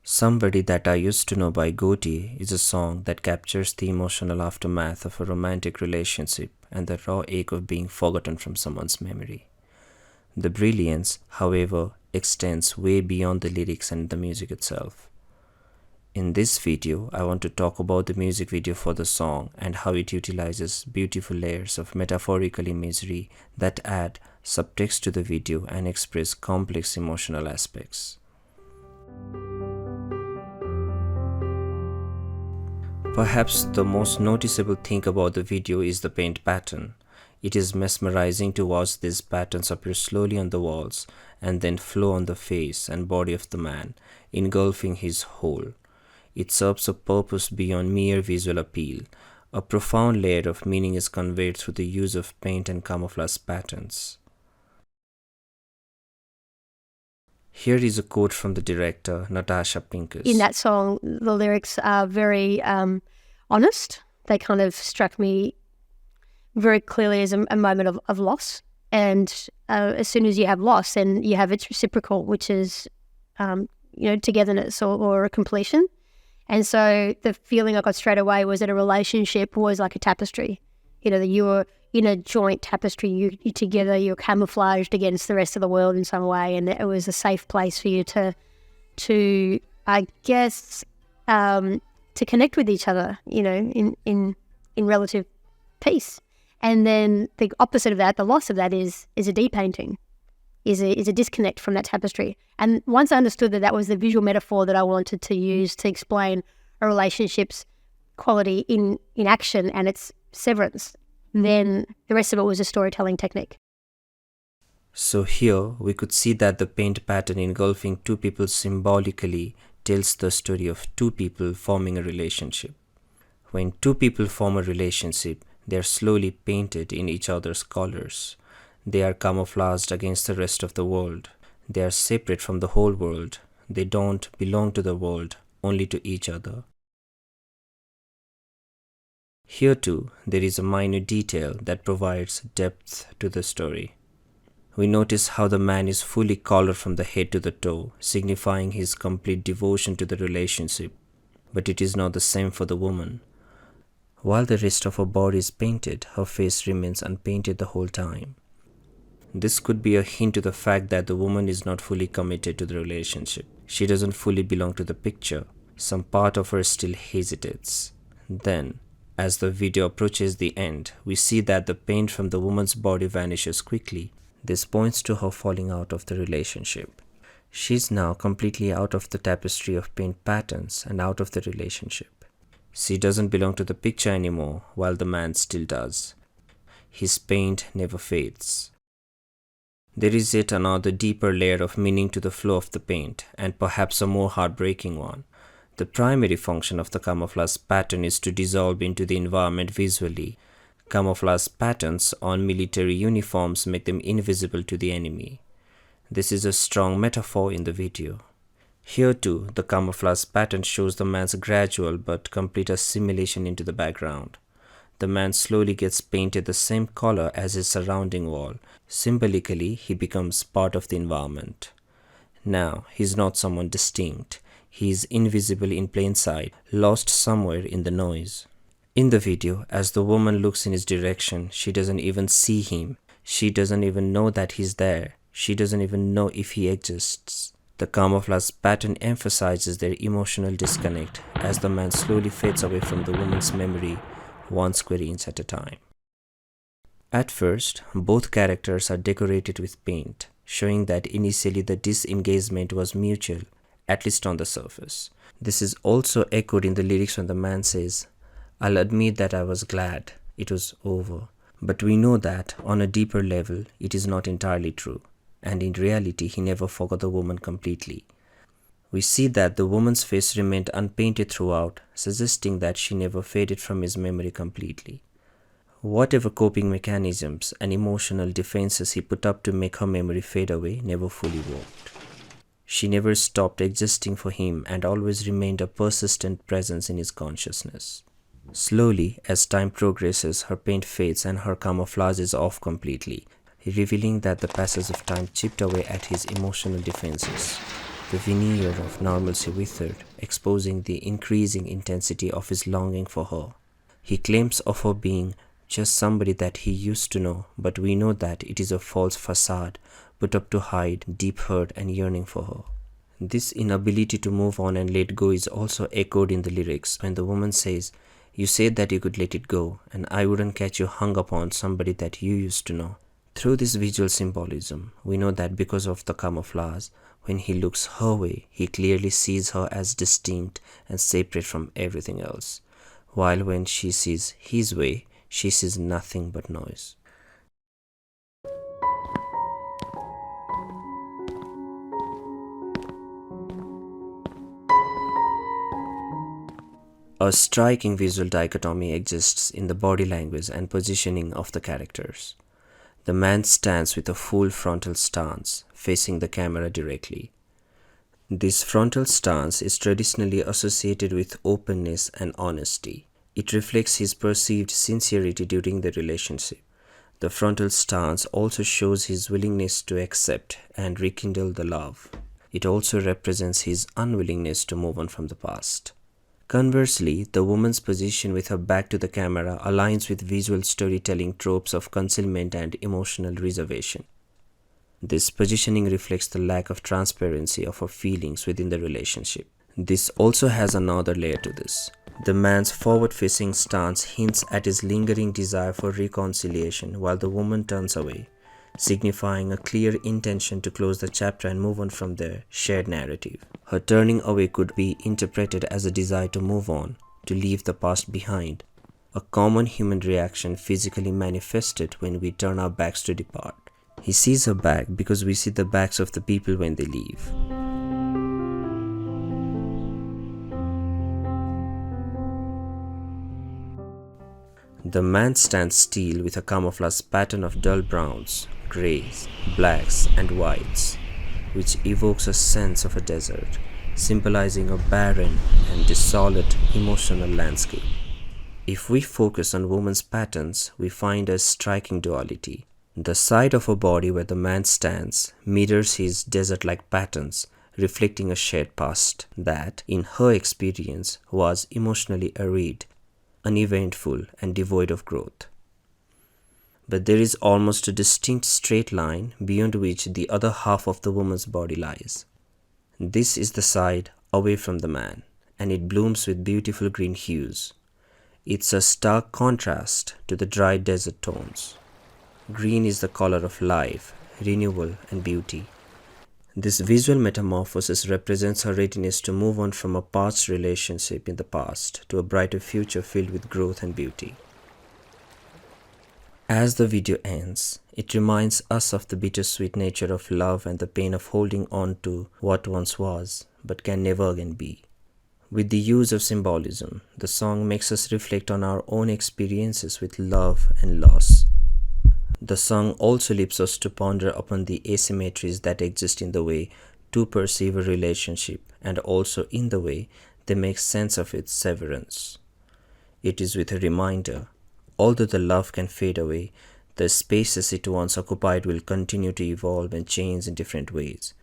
Somebody That I Used to Know by Goti is a song that captures the emotional aftermath of a romantic relationship and the raw ache of being forgotten from someone's memory. The brilliance, however, extends way beyond the lyrics and the music itself. In this video, I want to talk about the music video for the song and how it utilizes beautiful layers of metaphorical imagery that add subtext to the video and express complex emotional aspects. Perhaps the most noticeable thing about the video is the paint pattern. It is mesmerizing to watch these patterns appear slowly on the walls and then flow on the face and body of the man, engulfing his whole. It serves a purpose beyond mere visual appeal. A profound layer of meaning is conveyed through the use of paint and camouflage patterns. Here is a quote from the director, Natasha Pincus. In that song, the lyrics are very honest. They kind of struck me very clearly as a moment of loss. And as soon as you have loss, then you have its reciprocal, which is, togetherness or a completion. And so the feeling I got straight away was that a relationship was like a tapestry. That you were in a joint tapestry, you're together, you're camouflaged against the rest of the world in some way, and it was a safe place for you to connect with each other, in relative peace. And then the opposite of that, the loss of that is a depainting, is a disconnect from that tapestry. And once I understood that was the visual metaphor that I wanted to use to explain a relationship's quality in action and its severance, then the rest of it was a storytelling technique. So here we could see that the paint pattern engulfing two people symbolically tells the story of two people forming a relationship. When two people form a relationship, they are slowly painted in each other's colors. They are camouflaged against the rest of the world. They are separate from the whole world. They don't belong to the world, only to each other. Here too, there is a minute detail that provides depth to the story. We notice how the man is fully collared from the head to the toe, signifying his complete devotion to the relationship. But it is not the same for the woman. While the rest of her body is painted, her face remains unpainted the whole time. This could be a hint to the fact that the woman is not fully committed to the relationship. She doesn't fully belong to the picture. Some part of her still hesitates. Then, as the video approaches the end, we see that the paint from the woman's body vanishes quickly. This points to her falling out of the relationship. She's now completely out of the tapestry of paint patterns and out of the relationship. She doesn't belong to the picture anymore, while the man still does. His paint never fades. There is yet another deeper layer of meaning to the flow of the paint, and perhaps a more heartbreaking one. The primary function of the camouflage pattern is to dissolve into the environment visually. Camouflage patterns on military uniforms make them invisible to the enemy. This is a strong metaphor in the video. Here too, the camouflage pattern shows the man's gradual but complete assimilation into the background. The man slowly gets painted the same color as his surrounding wall. Symbolically, he becomes part of the environment. Now, he is not someone distinct. He is invisible in plain sight, lost somewhere in the noise. In the video, as the woman looks in his direction, she doesn't even see him. She doesn't even know that he's there. She doesn't even know if he exists. The camouflage pattern emphasizes their emotional disconnect as the man slowly fades away from the woman's memory, one square inch at a time. At first, both characters are decorated with paint, showing that initially the disengagement was mutual, at least on the surface. This is also echoed in the lyrics when the man says, "I'll admit that I was glad it was over." But we know that, on a deeper level, it is not entirely true, and in reality he never forgot the woman completely. We see that the woman's face remained unpainted throughout, suggesting that she never faded from his memory completely. Whatever coping mechanisms and emotional defenses he put up to make her memory fade away never fully worked. She never stopped existing for him and always remained a persistent presence in his consciousness. Slowly, as time progresses, her paint fades and her camouflage is off completely, revealing that the passage of time chipped away at his emotional defenses. the veneer of normalcy withered, exposing the increasing intensity of his longing for her. He claims of her being just somebody that he used to know, but we know that it is a false facade put up to hide deep hurt and yearning for her. This inability to move on and let go is also echoed in the lyrics when the woman says, "You said that you could let it go, and I wouldn't catch you hung upon somebody that you used to know." Through this visual symbolism, we know that because of the camouflage, when he looks her way, he clearly sees her as distinct and separate from everything else, while when she sees his way, she sees nothing but noise. A striking visual dichotomy exists in the body language and positioning of the characters. The man stands with a full frontal stance, facing the camera directly. This frontal stance is traditionally associated with openness and honesty. It reflects his perceived sincerity during the relationship. The frontal stance also shows his willingness to accept and rekindle the love. It also represents his unwillingness to move on from the past. Conversely, the woman's position with her back to the camera aligns with visual storytelling tropes of concealment and emotional reservation. This positioning reflects the lack of transparency of her feelings within the relationship. This also has another layer to this. The man's forward-facing stance hints at his lingering desire for reconciliation while the woman turns away, signifying a clear intention to close the chapter and move on from their shared narrative. Her turning away could be interpreted as a desire to move on, to leave the past behind, a common human reaction physically manifested when we turn our backs to depart. He sees her back because we see the backs of the people when they leave. The man stands still with a camouflage pattern of dull browns, greys, blacks, and whites, which evokes a sense of a desert, symbolizing a barren and desolate emotional landscape. If we focus on woman's patterns, we find a striking duality. The side of her body where the man stands mirrors his desert-like patterns, reflecting a shared past that, in her experience, was emotionally arid, uneventful, and devoid of growth. But there is almost a distinct straight line beyond which the other half of the woman's body lies. This is the side away from the man, and it blooms with beautiful green hues. It's a stark contrast to the dry desert tones. Green is the color of life, renewal, and beauty. This visual metamorphosis represents her readiness to move on from a past relationship in the past to a brighter future filled with growth and beauty. As the video ends, it reminds us of the bittersweet nature of love and the pain of holding on to what once was, but can never again be. With the use of symbolism, the song makes us reflect on our own experiences with love and loss. The song also leads us to ponder upon the asymmetries that exist in the way two perceive a relationship and also in the way they make sense of its severance. It is with a reminder, although the love can fade away, the spaces it once occupied will continue to evolve and change in different ways,